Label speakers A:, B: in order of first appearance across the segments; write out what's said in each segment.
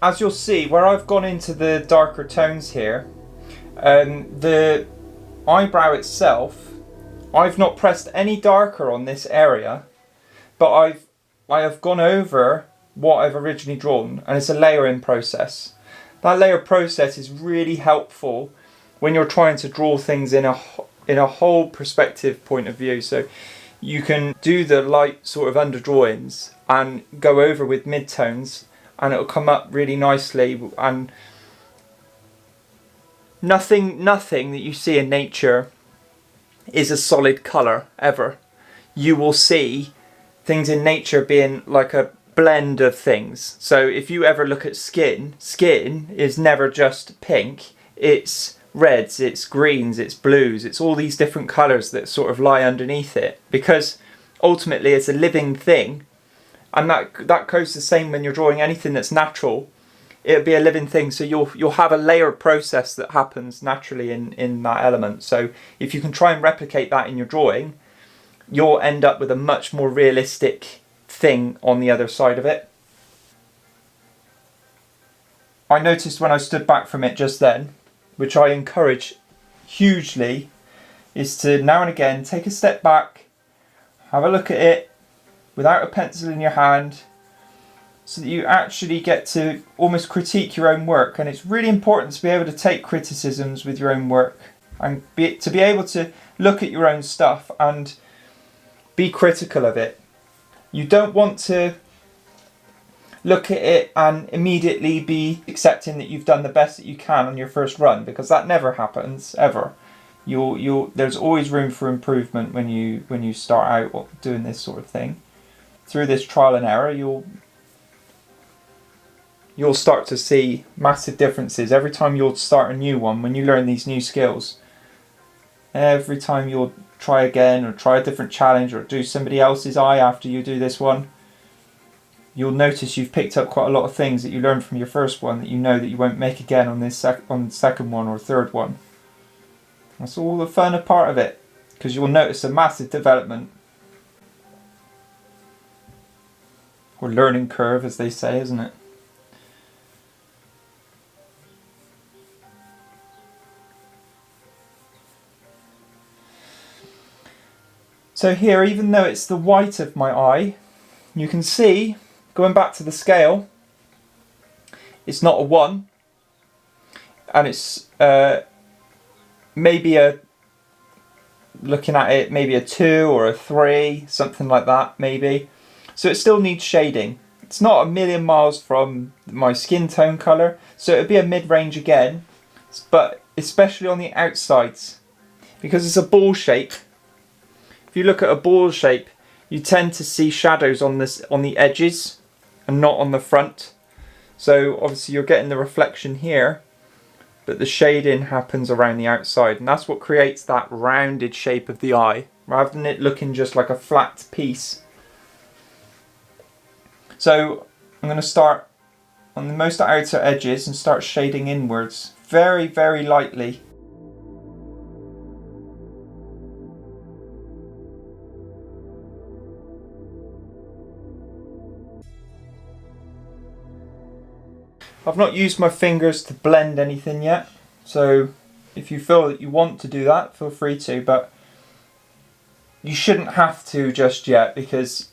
A: as you'll see, where I've gone into the darker tones here, the eyebrow itself, I've not pressed any darker on this area, but I have gone over what I've originally drawn, and it's a layering process. That layer process is really helpful when you're trying to draw things in a whole perspective point of view. So you can do the light sort of underdrawings and go over with midtones, and it'll come up really nicely. And nothing that you see in nature is a solid colour ever. You will see things in nature being like a blend of things. So if you ever look at skin is never just pink. It's reds, it's greens, it's blues, it's all these different colours that sort of lie underneath it, because ultimately it's a living thing. And that goes the same when you're drawing anything that's natural. It'll be a living thing, so you'll have a layer process that happens naturally in that element. So if you can try and replicate that in your drawing, you'll end up with a much more realistic thing on the other side of it. I noticed when I stood back from it just then, which I encourage hugely, is to now and again take a step back, have a look at it without a pencil in your hand, so that you actually get to almost critique your own work. And it's really important to be able to take criticisms with your own work, and to be able to look at your own stuff and be critical of it. You don't want to look at it and immediately be accepting that you've done the best that you can on your first run, because that never happens ever. There's always room for improvement when you start out doing this sort of thing. Through this trial and error, you'll start to see massive differences every time you'll start a new one. When you learn these new skills, every time you'll try again or try a different challenge or do somebody else's eye after you do this one, you'll notice you've picked up quite a lot of things that you learned from your first one that you know that you won't make again on this on the second one or third one. That's all the fun part of it, because you'll notice a massive development, or learning curve as they say, isn't it? So here, even though it's the white of my eye, you can see, going back to the scale, it's not a 1, and it's maybe looking at it, maybe a 2 or a 3, something like that, maybe. So it still needs shading. It's not a million miles from my skin tone colour, so it would be a mid-range again, but especially on the outsides, because it's a ball shape. If you look at a ball shape, you tend to see shadows on the edges and not on the front. So obviously you're getting the reflection here, but the shading happens around the outside, and that's what creates that rounded shape of the eye, rather than it looking just like a flat piece. So I'm going to start on the most outer edges and start shading inwards very, very lightly. I've not used my fingers to blend anything yet, so if you feel that you want to do that, feel free to, but you shouldn't have to just yet, because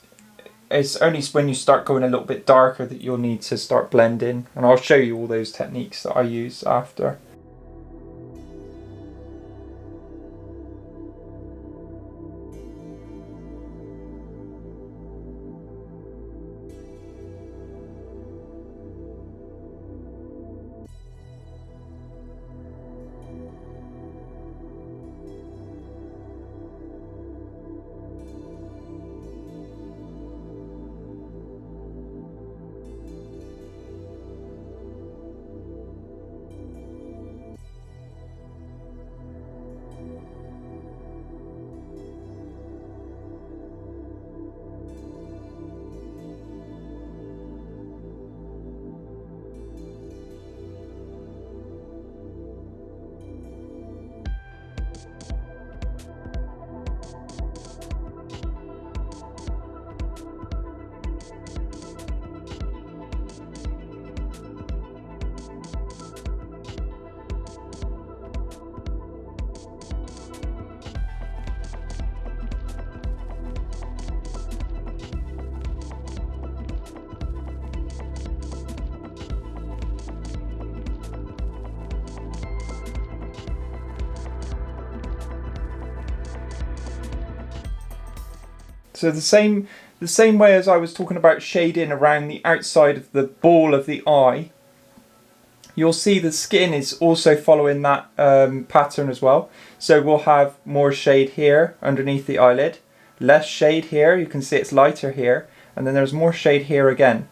A: it's only when you start going a little bit darker that you'll need to start blending, and I'll show you all those techniques that I use after. So the same way as I was talking about shading around the outside of the ball of the eye, you'll see the skin is also following that pattern as well. So we'll have more shade here underneath the eyelid, less shade here, you can see it's lighter here, and then there's more shade here again.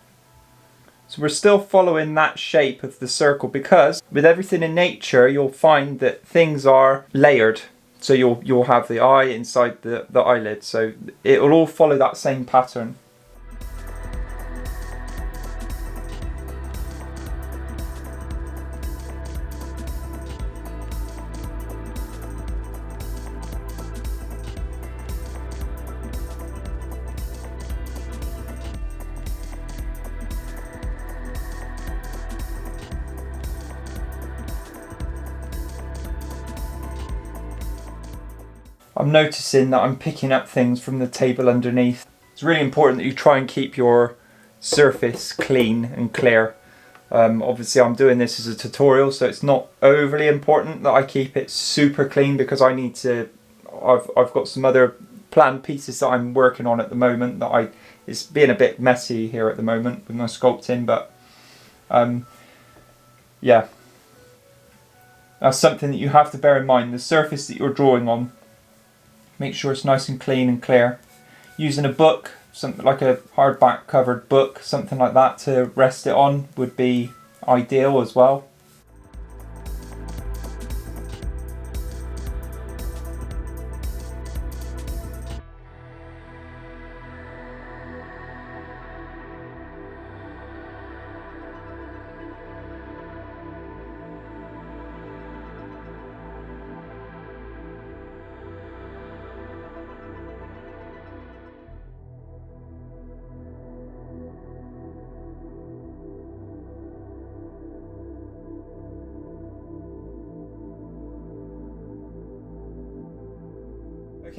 A: So we're still following that shape of the circle, because with everything in nature you'll find that things are layered. So you'll have the eye inside the eyelid, so it will all follow that same pattern. I'm noticing that I'm picking up things from the table underneath. It's really important that you try and keep your surface clean and clear. Obviously I'm doing this as a tutorial, so it's not overly important that I keep it super clean, because I need to, I've got some other planned pieces that I'm working on at the moment that it's being a bit messy here at the moment with my sculpting, but yeah, that's something that you have to bear in mind. The surface that you're drawing on, make sure it's nice and clean and clear. Using a book, something like a hardback covered book, something like that to rest it on would be ideal as well.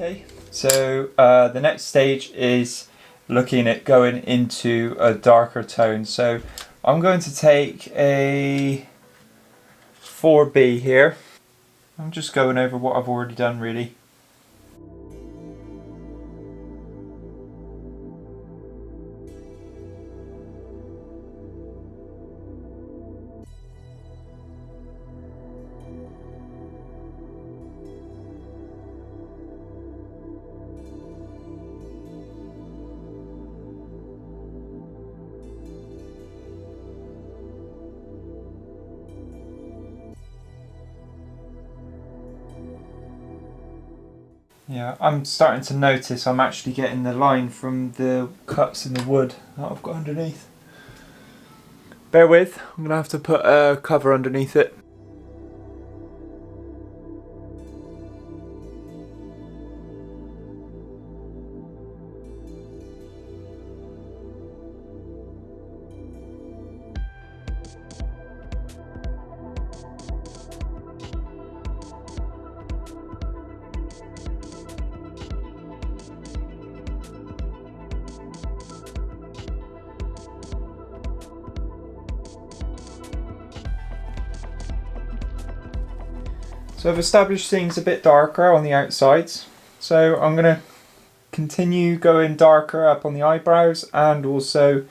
A: Okay, so the next stage is looking at going into a darker tone. So I'm going to take a 4B here. I'm just going over what I've already done really. Yeah, I'm starting to notice I'm actually getting the line from the cuts in the wood that I've got underneath. Bear with, I'm going to have to put a cover underneath it. So I've established things a bit darker on the outsides. So I'm going to continue going darker up on the eyebrows and also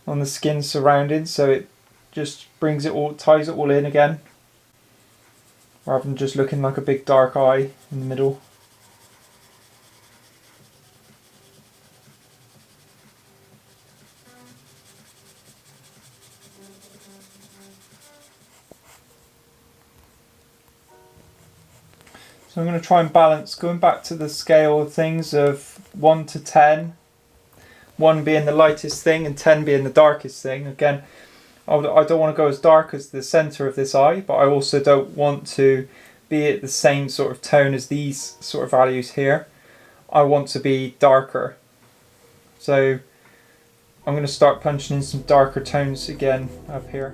A: on the skin surrounding, so it just brings it all, ties it all in again, rather than just looking like a big dark eye in the middle. So I'm going to try and balance, going back to the scale of things of 1 to 10, 1 being the lightest thing and 10 being the darkest thing. Again, I don't want to go as dark as the centre of this eye, but I also don't want to be at the same sort of tone as these sort of values here. I want to be darker. So I'm going to start punching in some darker tones again up here.